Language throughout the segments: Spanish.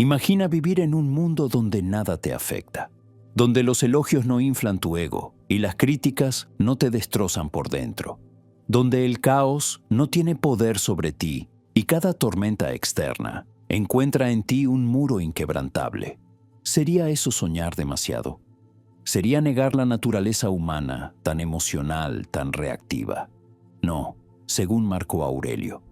Imagina vivir en un mundo donde nada te afecta, donde los elogios no inflan tu ego y las críticas no te destrozan por dentro, donde el caos no tiene poder sobre ti y cada tormenta externa encuentra en ti un muro inquebrantable. ¿Sería eso soñar demasiado? ¿Sería negar la naturaleza humana, tan emocional, tan reactiva? No, según Marco Aurelio.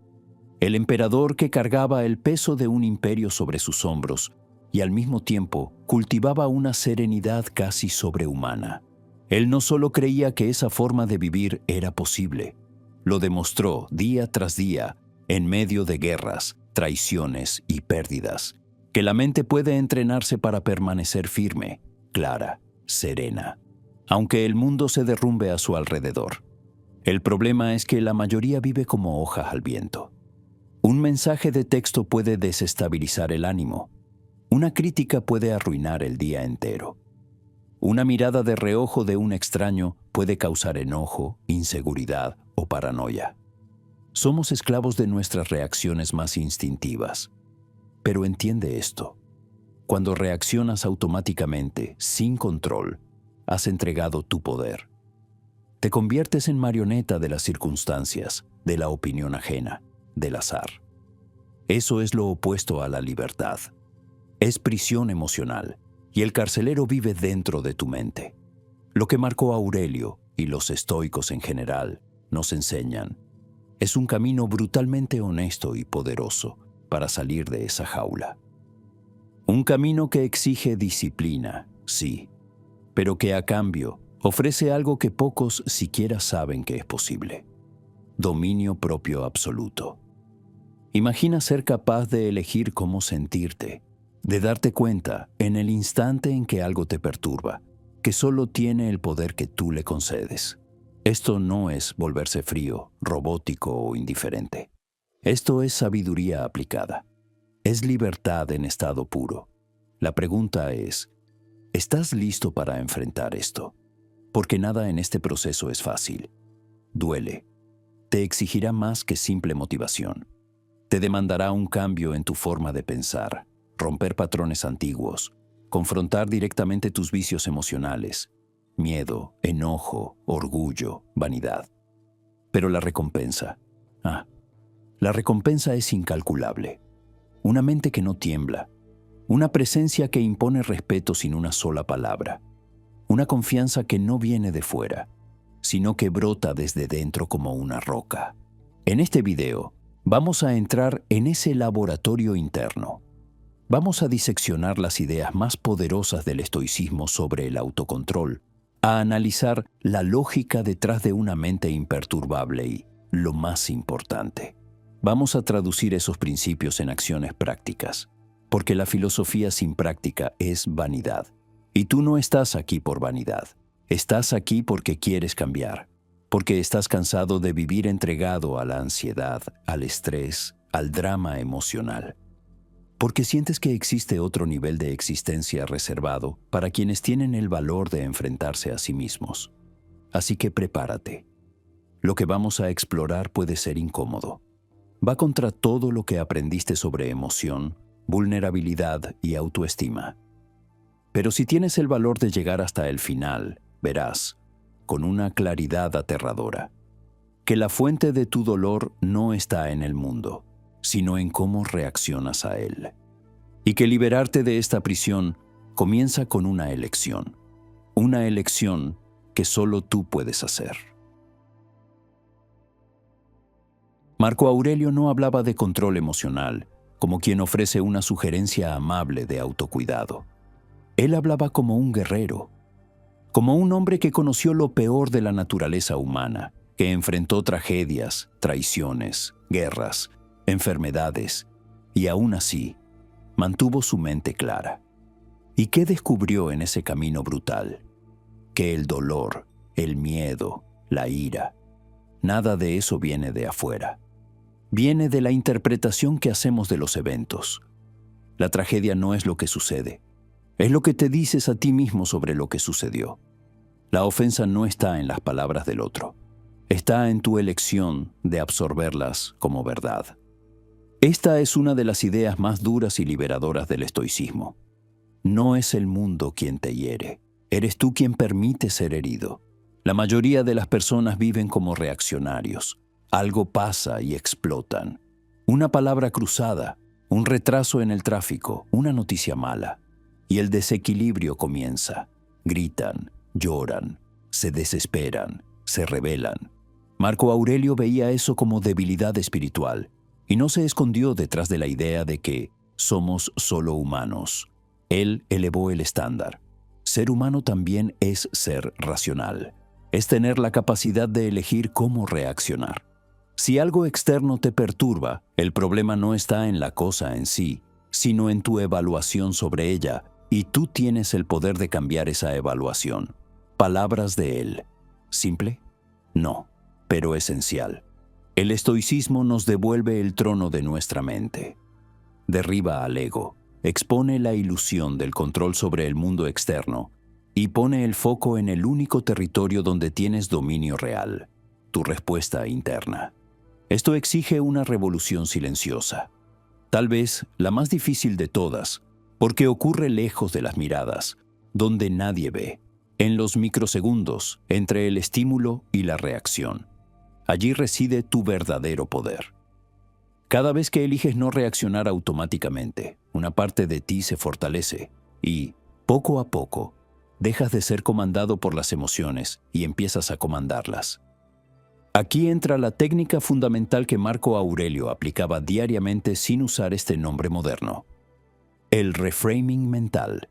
El emperador que cargaba el peso de un imperio sobre sus hombros y al mismo tiempo cultivaba una serenidad casi sobrehumana. Él no solo creía que esa forma de vivir era posible, lo demostró día tras día en medio de guerras, traiciones y pérdidas, que la mente puede entrenarse para permanecer firme, clara, serena, aunque el mundo se derrumbe a su alrededor. El problema es que la mayoría vive como hojas al viento. Un mensaje de texto puede desestabilizar el ánimo. Una crítica puede arruinar el día entero. Una mirada de reojo de un extraño puede causar enojo, inseguridad o paranoia. Somos esclavos de nuestras reacciones más instintivas. Pero entiende esto. Cuando reaccionas automáticamente, sin control, has entregado tu poder. Te conviertes en marioneta de las circunstancias, de la opinión ajena, del azar. Eso es lo opuesto a la libertad. Es prisión emocional, y el carcelero vive dentro de tu mente. Lo que Marco Aurelio y los estoicos en general nos enseñan es un camino brutalmente honesto y poderoso para salir de esa jaula. Un camino que exige disciplina, sí, pero que a cambio ofrece algo que pocos siquiera saben que es posible: dominio propio absoluto. Imagina ser capaz de elegir cómo sentirte, de darte cuenta, en el instante en que algo te perturba, que solo tiene el poder que tú le concedes. Esto no es volverse frío, robótico o indiferente. Esto es sabiduría aplicada. Es libertad en estado puro. La pregunta es, ¿estás listo para enfrentar esto? Porque nada en este proceso es fácil. Duele. Te exigirá más que simple motivación. Te demandará un cambio en tu forma de pensar, romper patrones antiguos, confrontar directamente tus vicios emocionales, miedo, enojo, orgullo, vanidad. Pero la recompensa, la recompensa es incalculable. Una mente que no tiembla, una presencia que impone respeto sin una sola palabra, una confianza que no viene de fuera, sino que brota desde dentro como una roca. En este video, vamos a entrar en ese laboratorio interno. Vamos a diseccionar las ideas más poderosas del estoicismo sobre el autocontrol, a analizar la lógica detrás de una mente imperturbable y, lo más importante, vamos a traducir esos principios en acciones prácticas, porque la filosofía sin práctica es vanidad. Y tú no estás aquí por vanidad, estás aquí porque quieres cambiar, porque estás cansado de vivir entregado a la ansiedad, al estrés, al drama emocional. Porque sientes que existe otro nivel de existencia reservado para quienes tienen el valor de enfrentarse a sí mismos. Así que prepárate. Lo que vamos a explorar puede ser incómodo. Va contra todo lo que aprendiste sobre emoción, vulnerabilidad y autoestima. Pero si tienes el valor de llegar hasta el final, verás, con una claridad aterradora, que la fuente de tu dolor no está en el mundo, sino en cómo reaccionas a él. Y que liberarte de esta prisión comienza con una elección que solo tú puedes hacer. Marco Aurelio no hablaba de control emocional, como quien ofrece una sugerencia amable de autocuidado. Él hablaba como un guerrero, como un hombre que conoció lo peor de la naturaleza humana, que enfrentó tragedias, traiciones, guerras, enfermedades, y aún así, mantuvo su mente clara. ¿Y qué descubrió en ese camino brutal? Que el dolor, el miedo, la ira, nada de eso viene de afuera. Viene de la interpretación que hacemos de los eventos. La tragedia no es lo que sucede, es lo que te dices a ti mismo sobre lo que sucedió. La ofensa no está en las palabras del otro, está en tu elección de absorberlas como verdad. Esta es una de las ideas más duras y liberadoras del estoicismo. No es el mundo quien te hiere, eres tú quien permite ser herido. La mayoría de las personas viven como reaccionarios. Algo pasa y explotan. Una palabra cruzada, un retraso en el tráfico, una noticia mala. Y el desequilibrio comienza. Gritan, lloran, se desesperan, se rebelan. Marco Aurelio veía eso como debilidad espiritual y no se escondió detrás de la idea de que somos solo humanos. Él elevó el estándar. Ser humano también es ser racional. Es tener la capacidad de elegir cómo reaccionar. Si algo externo te perturba, el problema no está en la cosa en sí, sino en tu evaluación sobre ella, y tú tienes el poder de cambiar esa evaluación. Palabras de él. ¿Simple? No, pero esencial. El estoicismo nos devuelve el trono de nuestra mente. Derriba al ego, expone la ilusión del control sobre el mundo externo y pone el foco en el único territorio donde tienes dominio real, tu respuesta interna. Esto exige una revolución silenciosa, tal vez la más difícil de todas, porque ocurre lejos de las miradas, donde nadie ve, en los microsegundos entre el estímulo y la reacción. Allí reside tu verdadero poder. Cada vez que eliges no reaccionar automáticamente, una parte de ti se fortalece y, poco a poco, dejas de ser comandado por las emociones y empiezas a comandarlas. Aquí entra la técnica fundamental que Marco Aurelio aplicaba diariamente sin usar este nombre moderno. El reframing mental.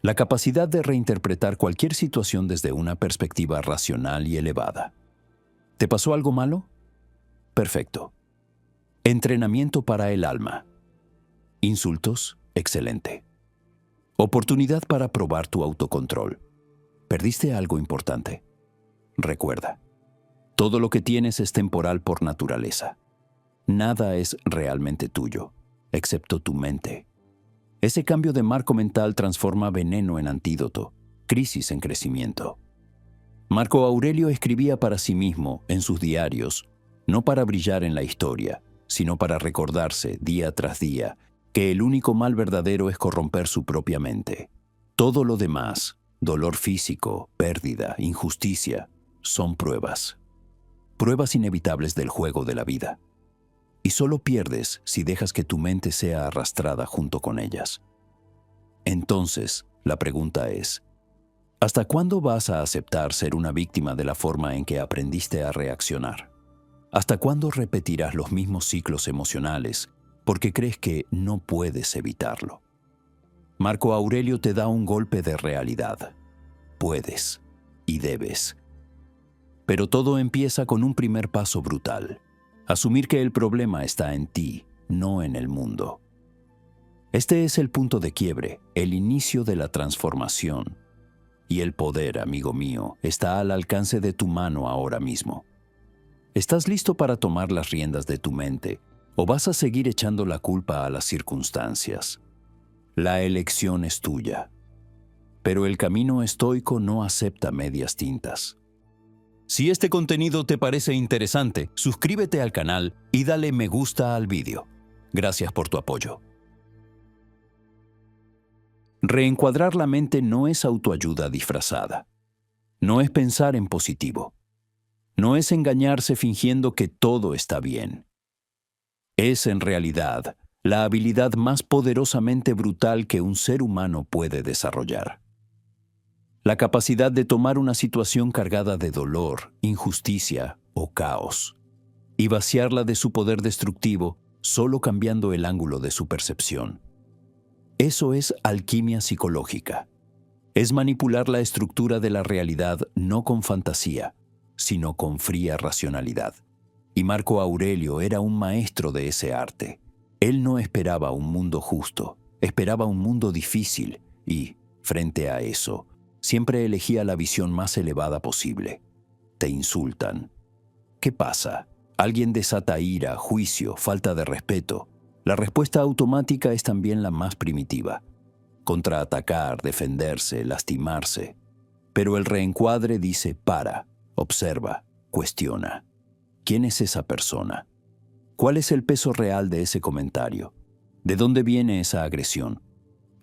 La capacidad de reinterpretar cualquier situación desde una perspectiva racional y elevada. ¿Te pasó algo malo? Perfecto. Entrenamiento para el alma. Insultos, excelente. Oportunidad para probar tu autocontrol. ¿Perdiste algo importante? Recuerda, todo lo que tienes es temporal por naturaleza. Nada es realmente tuyo, excepto tu mente. Ese cambio de marco mental transforma veneno en antídoto, crisis en crecimiento. Marco Aurelio escribía para sí mismo en sus diarios, no para brillar en la historia, sino para recordarse día tras día que el único mal verdadero es corromper su propia mente. Todo lo demás, dolor físico, pérdida, injusticia, son pruebas. Pruebas inevitables del juego de la vida. Y solo pierdes si dejas que tu mente sea arrastrada junto con ellas. Entonces, la pregunta es, ¿hasta cuándo vas a aceptar ser una víctima de la forma en que aprendiste a reaccionar? ¿Hasta cuándo repetirás los mismos ciclos emocionales porque crees que no puedes evitarlo? Marco Aurelio te da un golpe de realidad. Puedes y debes. Pero todo empieza con un primer paso brutal. Asumir que el problema está en ti, no en el mundo. Este es el punto de quiebre, el inicio de la transformación. Y el poder, amigo mío, está al alcance de tu mano ahora mismo. ¿Estás listo para tomar las riendas de tu mente o vas a seguir echando la culpa a las circunstancias? La elección es tuya. Pero el camino estoico no acepta medias tintas. Si este contenido te parece interesante, suscríbete al canal y dale me gusta al vídeo. Gracias por tu apoyo. Reencuadrar la mente no es autoayuda disfrazada. No es pensar en positivo. No es engañarse fingiendo que todo está bien. Es, en realidad, la habilidad más poderosamente brutal que un ser humano puede desarrollar. La capacidad de tomar una situación cargada de dolor, injusticia o caos y vaciarla de su poder destructivo solo cambiando el ángulo de su percepción. Eso es alquimia psicológica. Es manipular la estructura de la realidad no con fantasía, sino con fría racionalidad. Y Marco Aurelio era un maestro de ese arte. Él no esperaba un mundo justo, esperaba un mundo difícil y, frente a eso, siempre elegía la visión más elevada posible. Te insultan. ¿Qué pasa? Alguien desata ira, juicio, falta de respeto. La respuesta automática es también la más primitiva. Contraatacar, defenderse, lastimarse. Pero el reencuadre dice para, observa, cuestiona. ¿Quién es esa persona? ¿Cuál es el peso real de ese comentario? ¿De dónde viene esa agresión?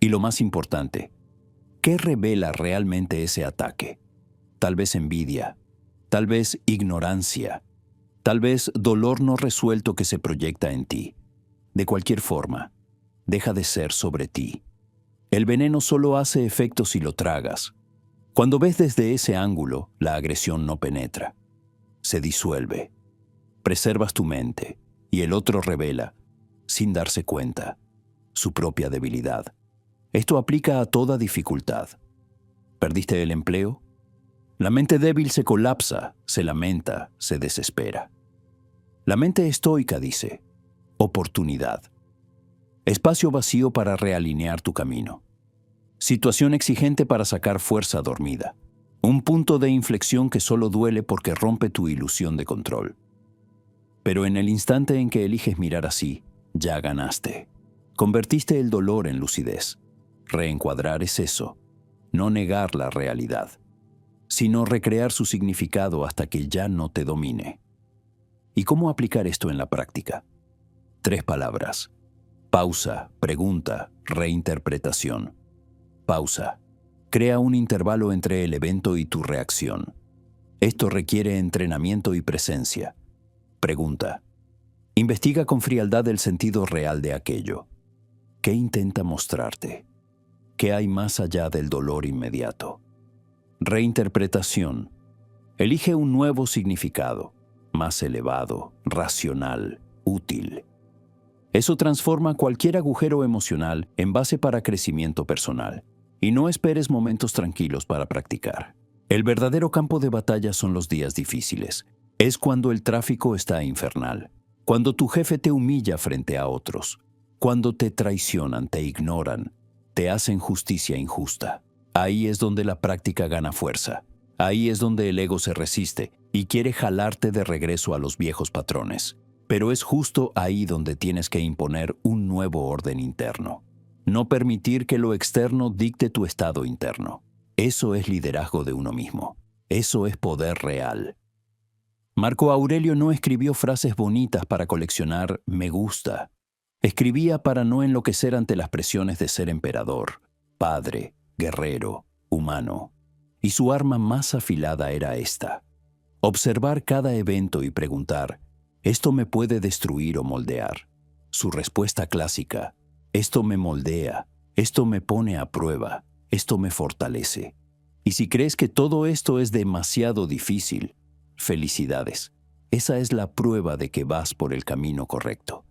Y lo más importante, ¿qué revela realmente ese ataque? Tal vez envidia, tal vez ignorancia, tal vez dolor no resuelto que se proyecta en ti. De cualquier forma, deja de ser sobre ti. El veneno solo hace efecto si lo tragas. Cuando ves desde ese ángulo, la agresión no penetra. Se disuelve. Preservas tu mente y el otro revela, sin darse cuenta, su propia debilidad. Esto aplica a toda dificultad. ¿Perdiste el empleo? La mente débil se colapsa, se lamenta, se desespera. La mente estoica dice, oportunidad. Espacio vacío para realinear tu camino. Situación exigente para sacar fuerza dormida. Un punto de inflexión que solo duele porque rompe tu ilusión de control. Pero en el instante en que eliges mirar así, ya ganaste. Convertiste el dolor en lucidez. Reencuadrar es eso, no negar la realidad, sino recrear su significado hasta que ya no te domine. ¿Y cómo aplicar esto en la práctica? 3 palabras. Pausa, pregunta, reinterpretación. Pausa. Crea un intervalo entre el evento y tu reacción. Esto requiere entrenamiento y presencia. Pregunta. Investiga con frialdad el sentido real de aquello. ¿Qué intenta mostrarte? ¿Qué hay más allá del dolor inmediato? Reinterpretación. Elige un nuevo significado, más elevado, racional, útil. Eso transforma cualquier agujero emocional en base para crecimiento personal. Y no esperes momentos tranquilos para practicar. El verdadero campo de batalla son los días difíciles. Es cuando el tráfico está infernal, cuando tu jefe te humilla frente a otros, cuando te traicionan, te ignoran, te hacen justicia injusta. Ahí es donde la práctica gana fuerza. Ahí es donde el ego se resiste y quiere jalarte de regreso a los viejos patrones. Pero es justo ahí donde tienes que imponer un nuevo orden interno. No permitir que lo externo dicte tu estado interno. Eso es liderazgo de uno mismo. Eso es poder real. Marco Aurelio no escribió frases bonitas para coleccionar me gusta. Escribía para no enloquecer ante las presiones de ser emperador, padre, guerrero, humano. Y su arma más afilada era esta: observar cada evento y preguntar, ¿esto me puede destruir o moldear? Su respuesta clásica: esto me moldea, esto me pone a prueba, esto me fortalece. Y si crees que todo esto es demasiado difícil, felicidades. Esa es la prueba de que vas por el camino correcto.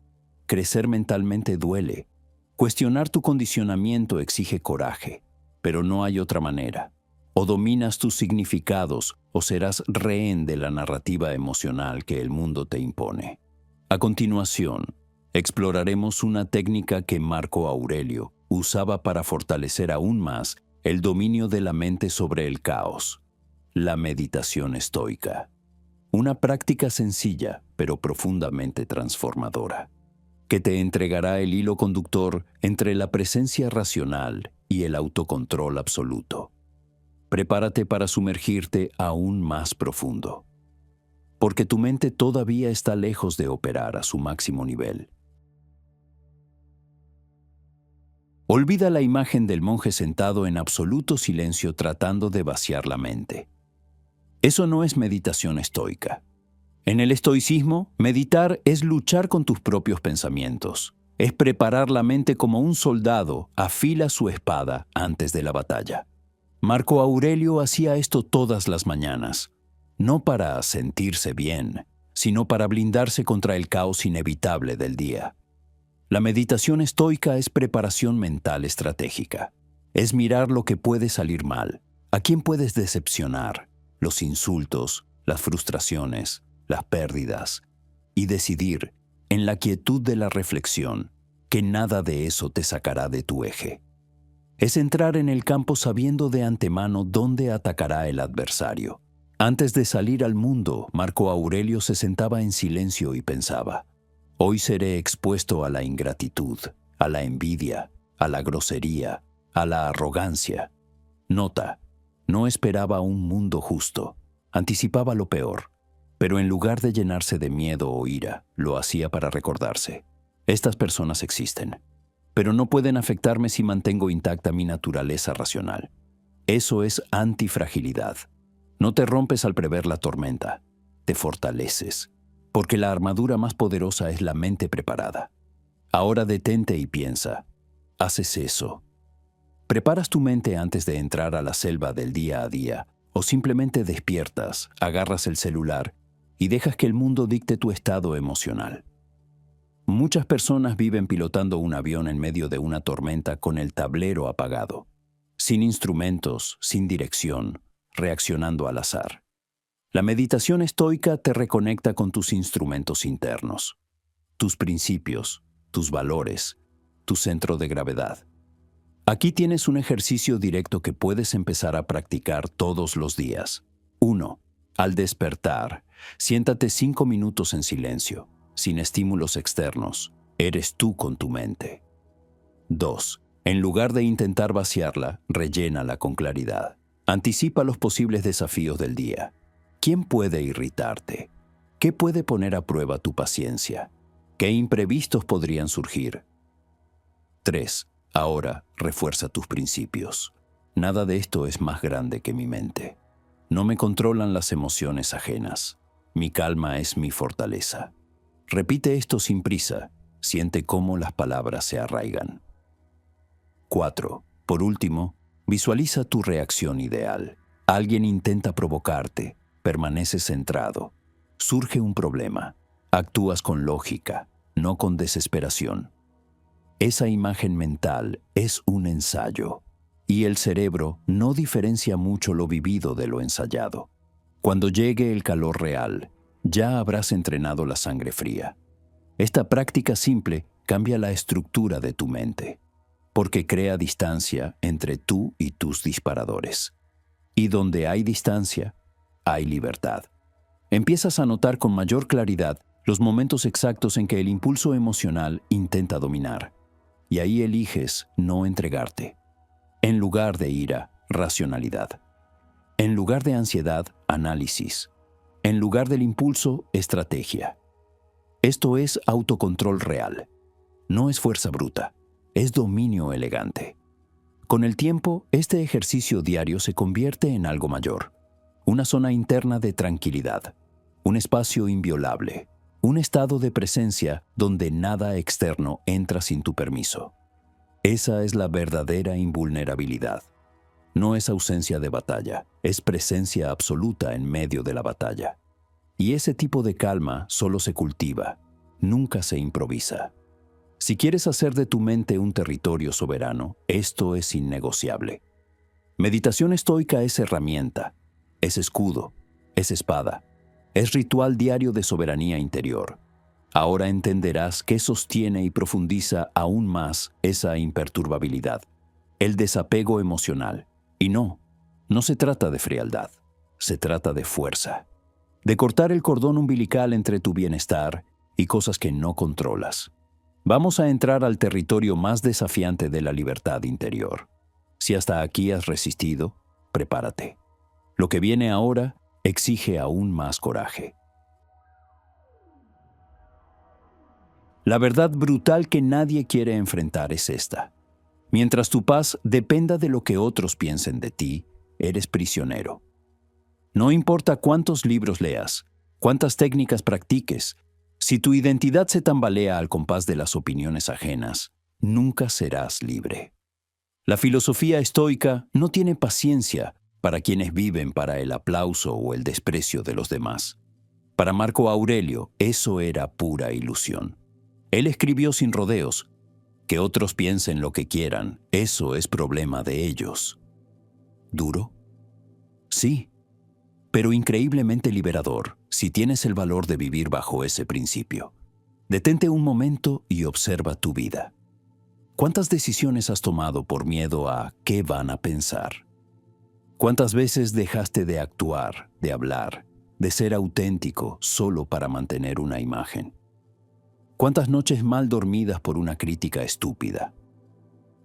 Crecer mentalmente duele. Cuestionar tu condicionamiento exige coraje, pero no hay otra manera. O dominas tus significados o serás rehén de la narrativa emocional que el mundo te impone. A continuación, exploraremos una técnica que Marco Aurelio usaba para fortalecer aún más el dominio de la mente sobre el caos: la meditación estoica. Una práctica sencilla, pero profundamente transformadora, que te entregará el hilo conductor entre la presencia racional y el autocontrol absoluto. Prepárate para sumergirte aún más profundo, porque tu mente todavía está lejos de operar a su máximo nivel. Olvida la imagen del monje sentado en absoluto silencio tratando de vaciar la mente. Eso no es meditación estoica. En el estoicismo, meditar es luchar con tus propios pensamientos. Es preparar la mente como un soldado afila su espada antes de la batalla. Marco Aurelio hacía esto todas las mañanas, no para sentirse bien, sino para blindarse contra el caos inevitable del día. La meditación estoica es preparación mental estratégica. Es mirar lo que puede salir mal, a quién puedes decepcionar, los insultos, las frustraciones, las pérdidas, y decidir, en la quietud de la reflexión, que nada de eso te sacará de tu eje. Es entrar en el campo sabiendo de antemano dónde atacará el adversario. Antes de salir al mundo, Marco Aurelio se sentaba en silencio y pensaba: hoy seré expuesto a la ingratitud, a la envidia, a la grosería, a la arrogancia. Nota, no esperaba un mundo justo, anticipaba lo peor, Pero en lugar de llenarse de miedo o ira, lo hacía para recordarse: estas personas existen, pero no pueden afectarme si mantengo intacta mi naturaleza racional. Eso es antifragilidad. No te rompes al prever la tormenta, te fortaleces, porque la armadura más poderosa es la mente preparada. Ahora detente y piensa. ¿Haces eso? ¿Preparas tu mente antes de entrar a la selva del día a día? ¿O simplemente despiertas, agarras el celular y dejas que el mundo dicte tu estado emocional? Muchas personas viven pilotando un avión en medio de una tormenta con el tablero apagado, sin instrumentos, sin dirección, reaccionando al azar. La meditación estoica te reconecta con tus instrumentos internos, tus principios, tus valores, tu centro de gravedad. Aquí tienes un ejercicio directo que puedes empezar a practicar todos los días. 1. Al despertar, siéntate 5 minutos en silencio, sin estímulos externos. Eres tú con tu mente. 2. En lugar de intentar vaciarla, rellénala con claridad. Anticipa los posibles desafíos del día. ¿Quién puede irritarte? ¿Qué puede poner a prueba tu paciencia? ¿Qué imprevistos podrían surgir? 3. Ahora, refuerza tus principios. Nada de esto es más grande que mi mente. No me controlan las emociones ajenas. Mi calma es mi fortaleza. Repite esto sin prisa. Siente cómo las palabras se arraigan. 4. Por último, visualiza tu reacción ideal. Alguien intenta provocarte. Permaneces centrado. Surge un problema. Actúas con lógica, no con desesperación. Esa imagen mental es un ensayo, y el cerebro no diferencia mucho lo vivido de lo ensayado. Cuando llegue el calor real, ya habrás entrenado la sangre fría. Esta práctica simple cambia la estructura de tu mente, porque crea distancia entre tú y tus disparadores. Y donde hay distancia, hay libertad. Empiezas a notar con mayor claridad los momentos exactos en que el impulso emocional intenta dominar. Y ahí eliges no entregarte. En lugar de ira, racionalidad. En lugar de ansiedad, análisis. En lugar del impulso, estrategia. Esto es autocontrol real. No es fuerza bruta, es dominio elegante. Con el tiempo, este ejercicio diario se convierte en algo mayor. Una zona interna de tranquilidad. Un espacio inviolable. Un estado de presencia donde nada externo entra sin tu permiso. Esa es la verdadera invulnerabilidad. No es ausencia de batalla, es presencia absoluta en medio de la batalla. Y ese tipo de calma solo se cultiva, nunca se improvisa. Si quieres hacer de tu mente un territorio soberano, esto es innegociable. Meditación estoica es herramienta, es escudo, es espada. Es ritual diario de soberanía interior. Ahora entenderás qué sostiene y profundiza aún más esa imperturbabilidad, el desapego emocional. Y no se trata de frialdad, se trata de fuerza, de cortar el cordón umbilical entre tu bienestar y cosas que no controlas. Vamos a entrar al territorio más desafiante de la libertad interior. Si hasta aquí has resistido, prepárate. Lo que viene ahora exige aún más coraje. La verdad brutal que nadie quiere enfrentar es esta. Mientras tu paz dependa de lo que otros piensen de ti, eres prisionero. No importa cuántos libros leas, cuántas técnicas practiques, si tu identidad se tambalea al compás de las opiniones ajenas, nunca serás libre. La filosofía estoica no tiene paciencia para quienes viven para el aplauso o el desprecio de los demás. Para Marco Aurelio, eso era pura ilusión. Él escribió sin rodeos: que otros piensen lo que quieran, eso es problema de ellos. ¿Duro? Sí, pero increíblemente liberador si tienes el valor de vivir bajo ese principio. Detente un momento y observa tu vida. ¿Cuántas decisiones has tomado por miedo a qué van a pensar? ¿Cuántas veces dejaste de actuar, de hablar, de ser auténtico solo para mantener una imagen? ¿Cuántas noches mal dormidas por una crítica estúpida?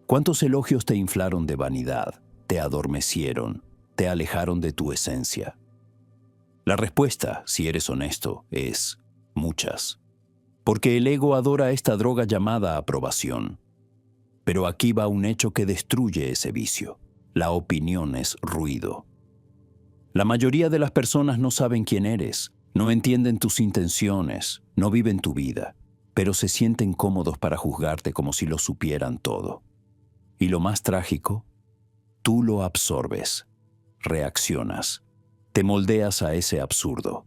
¿Cuántos elogios te inflaron de vanidad, te adormecieron, te alejaron de tu esencia? La respuesta, si eres honesto, es muchas. Porque el ego adora esta droga llamada aprobación. Pero aquí va un hecho que destruye ese vicio. La opinión es ruido. La mayoría de las personas no saben quién eres, no entienden tus intenciones, no viven tu vida, pero se sienten cómodos para juzgarte como si lo supieran todo. Y lo más trágico, tú lo absorbes, reaccionas, te moldeas a ese absurdo.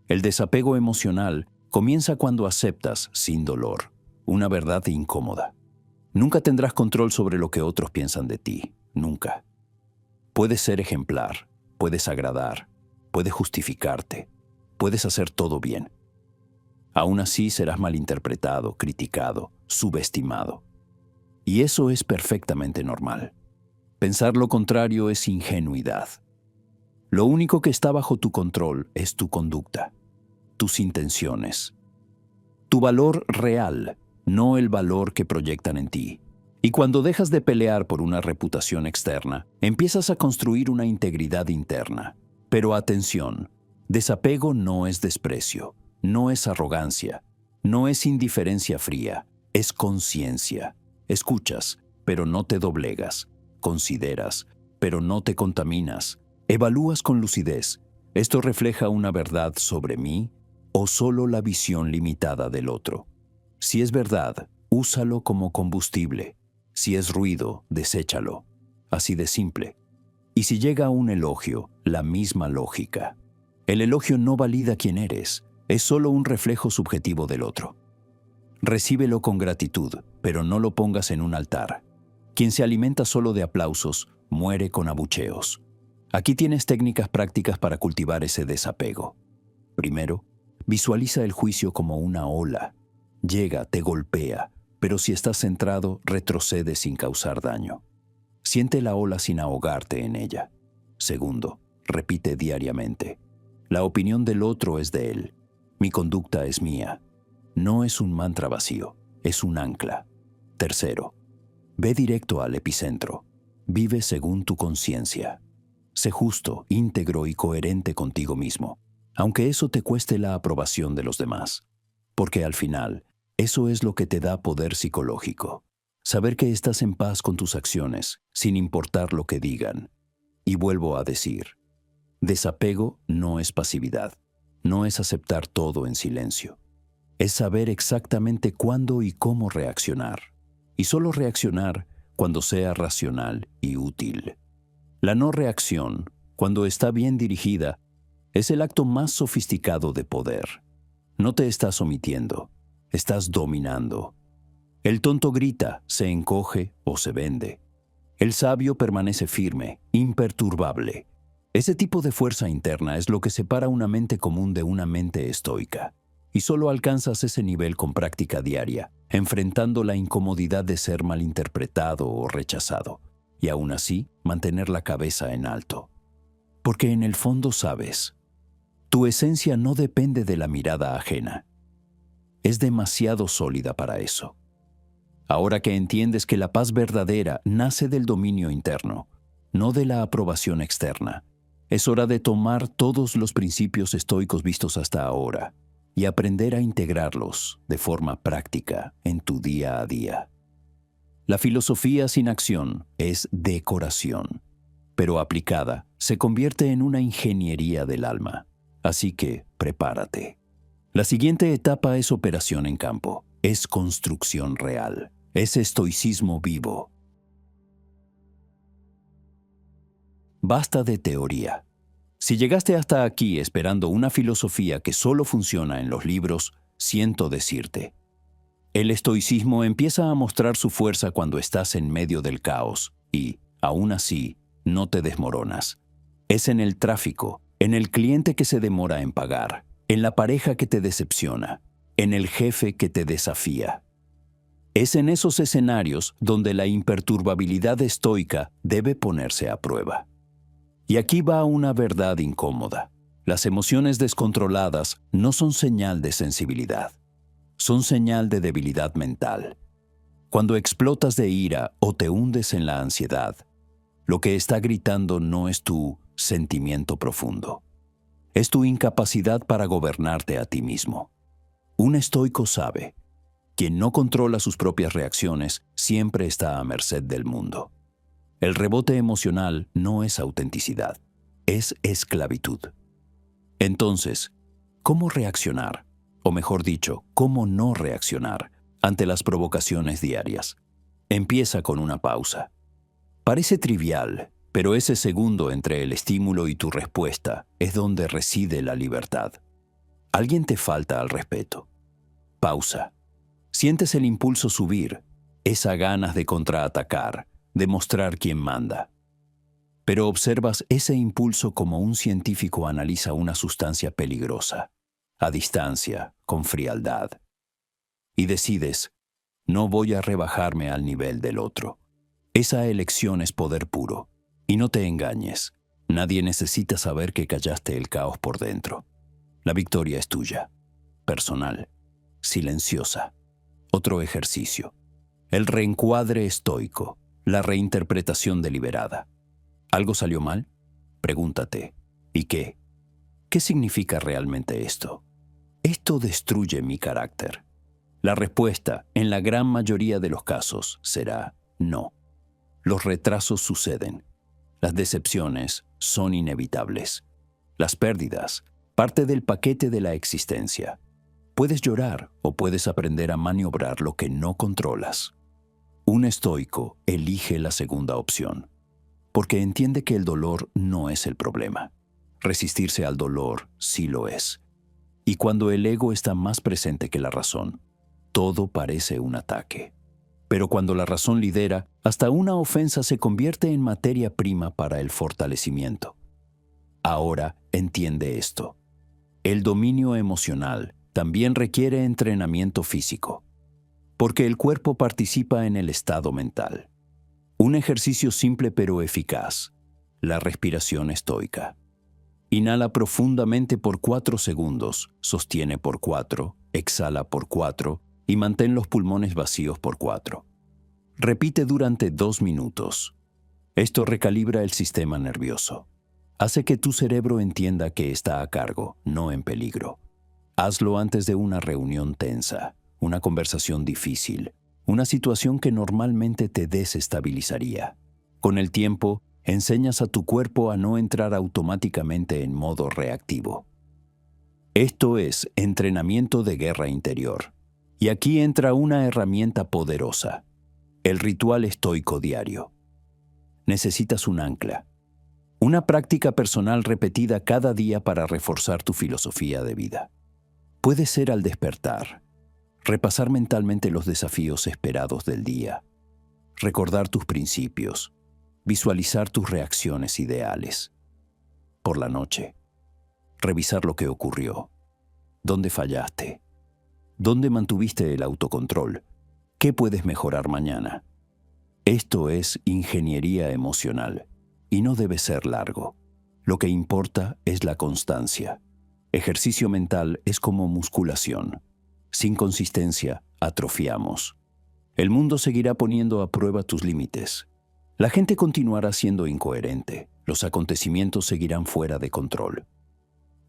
El desapego emocional comienza cuando aceptas, sin dolor, una verdad incómoda. Nunca tendrás control sobre lo que otros piensan de ti, nunca. Puedes ser ejemplar, puedes agradar, puedes justificarte, puedes hacer todo bien. Aún así serás malinterpretado, criticado, subestimado. Y eso es perfectamente normal. Pensar lo contrario es ingenuidad. Lo único que está bajo tu control es tu conducta, tus intenciones, tu valor real, no el valor que proyectan en ti. Y cuando dejas de pelear por una reputación externa, empiezas a construir una integridad interna. Pero atención, desapego no es desprecio, no es arrogancia, no es indiferencia fría, es conciencia. Escuchas, pero no te doblegas. Consideras, pero no te contaminas. Evalúas con lucidez. ¿Esto refleja una verdad sobre mí o solo la visión limitada del otro? Si es verdad, úsalo como combustible. Si es ruido, deséchalo. Así de simple. Y si llega un elogio, la misma lógica. El elogio no valida quién eres, es solo un reflejo subjetivo del otro. Recíbelo con gratitud, pero no lo pongas en un altar. Quien se alimenta solo de aplausos, muere con abucheos. Aquí tienes técnicas prácticas para cultivar ese desapego. Primero, visualiza el juicio como una ola. Llega, te golpea, pero si estás centrado, retrocede sin causar daño. Siente la ola sin ahogarte en ella. Segundo, repite diariamente. La opinión del otro es de él. Mi conducta es mía. No es un mantra vacío, es un ancla. Tercero, ve directo al epicentro. Vive según tu conciencia. Sé justo, íntegro y coherente contigo mismo, aunque eso te cueste la aprobación de los demás. Porque al final, eso es lo que te da poder psicológico. Saber que estás en paz con tus acciones, sin importar lo que digan. Y vuelvo a decir, desapego no es pasividad, no es aceptar todo en silencio. Es saber exactamente cuándo y cómo reaccionar. Y solo reaccionar cuando sea racional y útil. La no reacción, cuando está bien dirigida, es el acto más sofisticado de poder. No te estás omitiendo, estás dominando. El tonto grita, se encoge o se vende. El sabio permanece firme, imperturbable. Ese tipo de fuerza interna es lo que separa una mente común de una mente estoica. Y solo alcanzas ese nivel con práctica diaria, enfrentando la incomodidad de ser malinterpretado o rechazado, y aún así mantener la cabeza en alto. Porque en el fondo sabes, tu esencia no depende de la mirada ajena. Es demasiado sólida para eso. Ahora que entiendes que la paz verdadera nace del dominio interno, no de la aprobación externa, es hora de tomar todos los principios estoicos vistos hasta ahora y aprender a integrarlos de forma práctica en tu día a día. La filosofía sin acción es decoración, pero aplicada se convierte en una ingeniería del alma. Así que prepárate. La siguiente etapa es operación en campo, es construcción real, es estoicismo vivo. Basta de teoría. Si llegaste hasta aquí esperando una filosofía que solo funciona en los libros, siento decirte. El estoicismo empieza a mostrar su fuerza cuando estás en medio del caos y, aún así, no te desmoronas. Es en el tráfico, en el cliente que se demora en pagar, en la pareja que te decepciona, en el jefe que te desafía. Es en esos escenarios donde la imperturbabilidad estoica debe ponerse a prueba. Y aquí va una verdad incómoda. Las emociones descontroladas no son señal de sensibilidad. Son señal de debilidad mental. Cuando explotas de ira o te hundes en la ansiedad, lo que está gritando no es tu sentimiento profundo. Es tu incapacidad para gobernarte a ti mismo. Un estoico sabe: quien no controla sus propias reacciones siempre está a merced del mundo. El rebote emocional no es autenticidad, es esclavitud. Entonces, ¿cómo reaccionar? O mejor dicho, ¿cómo no reaccionar ante las provocaciones diarias? Empieza con una pausa. Parece trivial, pero ese segundo entre el estímulo y tu respuesta es donde reside la libertad. Alguien te falta al respeto. Pausa. Sientes el impulso subir, esa ganas de contraatacar, de mostrar quién manda. Pero observas ese impulso como un científico analiza una sustancia peligrosa, a distancia, con frialdad. Y decides: no voy a rebajarme al nivel del otro. Esa elección es poder puro. Y no te engañes, nadie necesita saber que callaste el caos por dentro. La victoria es tuya, personal, silenciosa. Otro ejercicio: el reencuadre estoico, la reinterpretación deliberada. ¿Algo salió mal? Pregúntate: ¿y qué? ¿Qué significa realmente esto? Esto destruye mi carácter. La respuesta, en la gran mayoría de los casos, será no. Los retrasos suceden. Las decepciones son inevitables. Las pérdidas, parte del paquete de la existencia. Puedes llorar o puedes aprender a maniobrar lo que no controlas. Un estoico elige la segunda opción, porque entiende que el dolor no es el problema. Resistirse al dolor sí lo es. Y cuando el ego está más presente que la razón, todo parece un ataque. Pero cuando la razón lidera, hasta una ofensa se convierte en materia prima para el fortalecimiento. Ahora entiende esto: el dominio emocional también requiere entrenamiento físico, porque el cuerpo participa en el estado mental. Un ejercicio simple pero eficaz: la respiración estoica. Inhala profundamente por 4 segundos, sostiene por 4, exhala por 4 y mantén los pulmones vacíos por 4. Repite durante 2 minutos. Esto recalibra el sistema nervioso. Hace que tu cerebro entienda que está a cargo, no en peligro. Hazlo antes de una reunión tensa, una conversación difícil, una situación que normalmente te desestabilizaría. Con el tiempo, enseñas a tu cuerpo a no entrar automáticamente en modo reactivo. Esto es entrenamiento de guerra interior. Y aquí entra una herramienta poderosa: el ritual estoico diario. Necesitas un ancla, una práctica personal repetida cada día para reforzar tu filosofía de vida. Puede ser al despertar, repasar mentalmente los desafíos esperados del día, recordar tus principios, visualizar tus reacciones ideales. Por la noche, revisar lo que ocurrió, dónde fallaste, dónde mantuviste el autocontrol, qué puedes mejorar mañana. Esto es ingeniería emocional y no debe ser largo. Lo que importa es la constancia. Ejercicio mental es como musculación. Sin consistencia, atrofiamos. El mundo seguirá poniendo a prueba tus límites. La gente continuará siendo incoherente. Los acontecimientos seguirán fuera de control.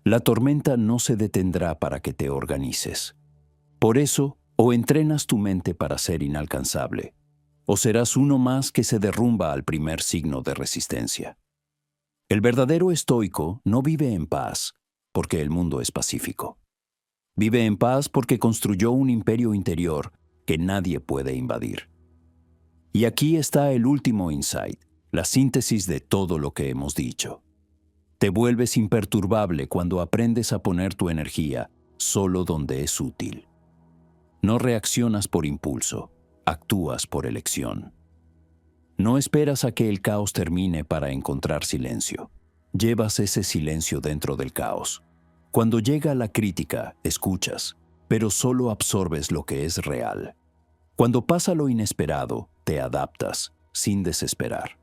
La tormenta no se detendrá para que te organices. Por eso, o entrenas tu mente para ser inalcanzable, o serás uno más que se derrumba al primer signo de resistencia. El verdadero estoico no vive en paz porque el mundo es pacífico. Vive en paz porque construyó un imperio interior que nadie puede invadir. Y aquí está el último insight, la síntesis de todo lo que hemos dicho. Te vuelves imperturbable cuando aprendes a poner tu energía solo donde es útil. No reaccionas por impulso, actúas por elección. No esperas a que el caos termine para encontrar silencio. Llevas ese silencio dentro del caos. Cuando llega la crítica, escuchas, pero solo absorbes lo que es real. Cuando pasa lo inesperado, te adaptas, sin desesperar.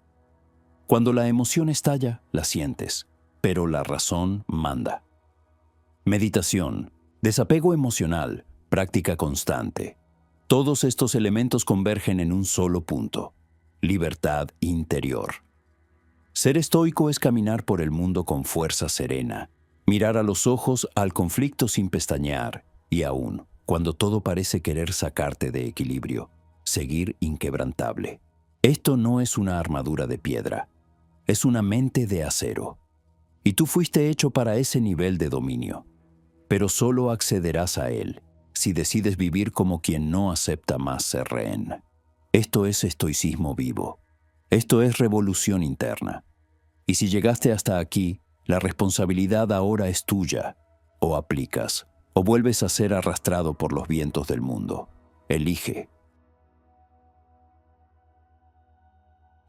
Cuando la emoción estalla, la sientes, pero la razón manda. Meditación, desapego emocional, práctica constante. Todos estos elementos convergen en un solo punto: libertad interior. Ser estoico es caminar por el mundo con fuerza serena, Mirar a los ojos al conflicto sin pestañear y aún, cuando todo parece querer sacarte de equilibrio, seguir inquebrantable. Esto no es una armadura de piedra, es una mente de acero. Y tú fuiste hecho para ese nivel de dominio, pero solo accederás a él si decides vivir como quien no acepta más ser rehén. Esto es estoicismo vivo. Esto es revolución interna. Y si llegaste hasta aquí, la responsabilidad ahora es tuya. O aplicas, o vuelves a ser arrastrado por los vientos del mundo. Elige.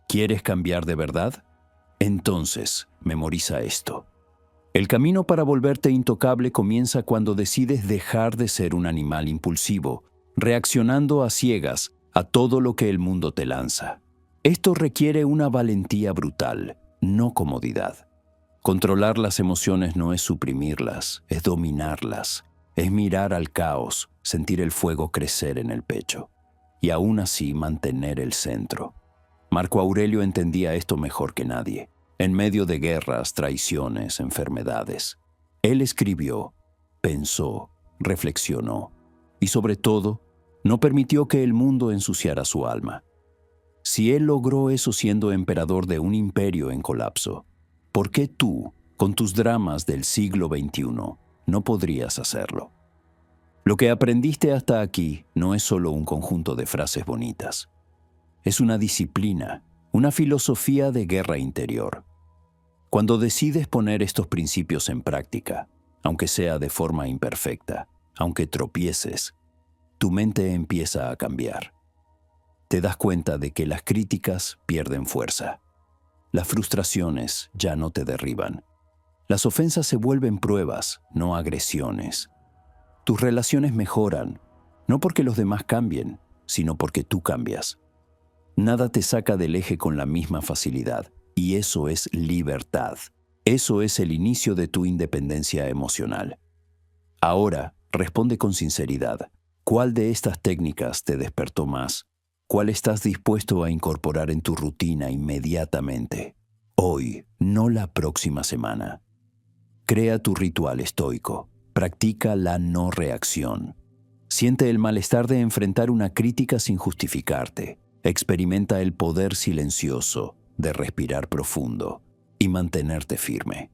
¿Quieres cambiar de verdad? Entonces, memoriza esto. El camino para volverte intocable comienza cuando decides dejar de ser un animal impulsivo, reaccionando a ciegas a todo lo que el mundo te lanza. Esto requiere una valentía brutal, no comodidad. Controlar las emociones no es suprimirlas, es dominarlas, es mirar al caos, sentir el fuego crecer en el pecho y aún así mantener el centro. Marco Aurelio entendía esto mejor que nadie. En medio de guerras, traiciones, enfermedades, él escribió, pensó, reflexionó y sobre todo, no permitió que el mundo ensuciara su alma. Si él logró eso siendo emperador de un imperio en colapso, ¿por qué tú, con tus dramas del siglo XXI, no podrías hacerlo? Lo que aprendiste hasta aquí no es solo un conjunto de frases bonitas. Es una disciplina, una filosofía de guerra interior. Cuando decides poner estos principios en práctica, aunque sea de forma imperfecta, aunque tropieces, tu mente empieza a cambiar. Te das cuenta de que las críticas pierden fuerza. Las frustraciones ya no te derriban. Las ofensas se vuelven pruebas, no agresiones. Tus relaciones mejoran, no porque los demás cambien, sino porque tú cambias. Nada te saca del eje con la misma facilidad, y eso es libertad. Eso es el inicio de tu independencia emocional. Ahora, responde con sinceridad. ¿Cuál de estas técnicas te despertó más? ¿Cuál estás dispuesto a incorporar en tu rutina inmediatamente? Hoy, no la próxima semana. Crea tu ritual estoico. Practica la no reacción. Siente el malestar de enfrentar una crítica sin justificarte. Experimenta el poder silencioso de respirar profundo y mantenerte firme.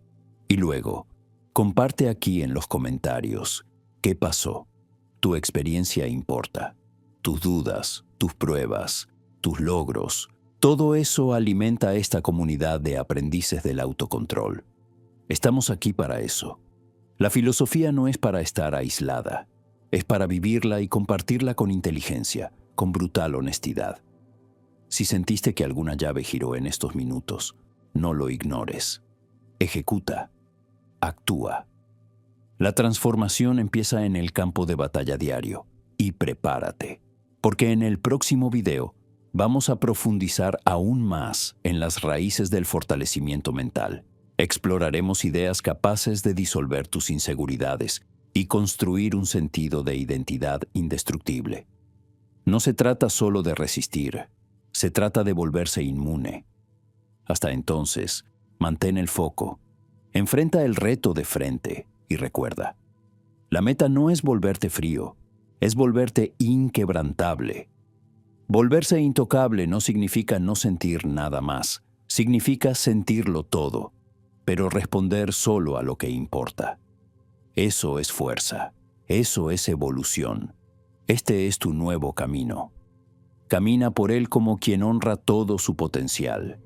Y luego, comparte aquí en los comentarios qué pasó. Tu experiencia importa. Tus dudas, tus pruebas, tus logros, todo eso alimenta esta comunidad de aprendices del autocontrol. Estamos aquí para eso. La filosofía no es para estar aislada, es para vivirla y compartirla con inteligencia, con brutal honestidad. Si sentiste que alguna llave giró en estos minutos, no lo ignores. Ejecuta. Actúa. La transformación empieza en el campo de batalla diario. Y prepárate, porque en el próximo video vamos a profundizar aún más en las raíces del fortalecimiento mental. Exploraremos ideas capaces de disolver tus inseguridades y construir un sentido de identidad indestructible. No se trata solo de resistir, se trata de volverse inmune. Hasta entonces, mantén el foco, enfrenta el reto de frente y recuerda, la meta no es volverte frío, es volverte inquebrantable. Volverse intocable no significa no sentir nada más, significa sentirlo todo, pero responder solo a lo que importa. Eso es fuerza, eso es evolución. Este es tu nuevo camino. Camina por él como quien honra todo su potencial,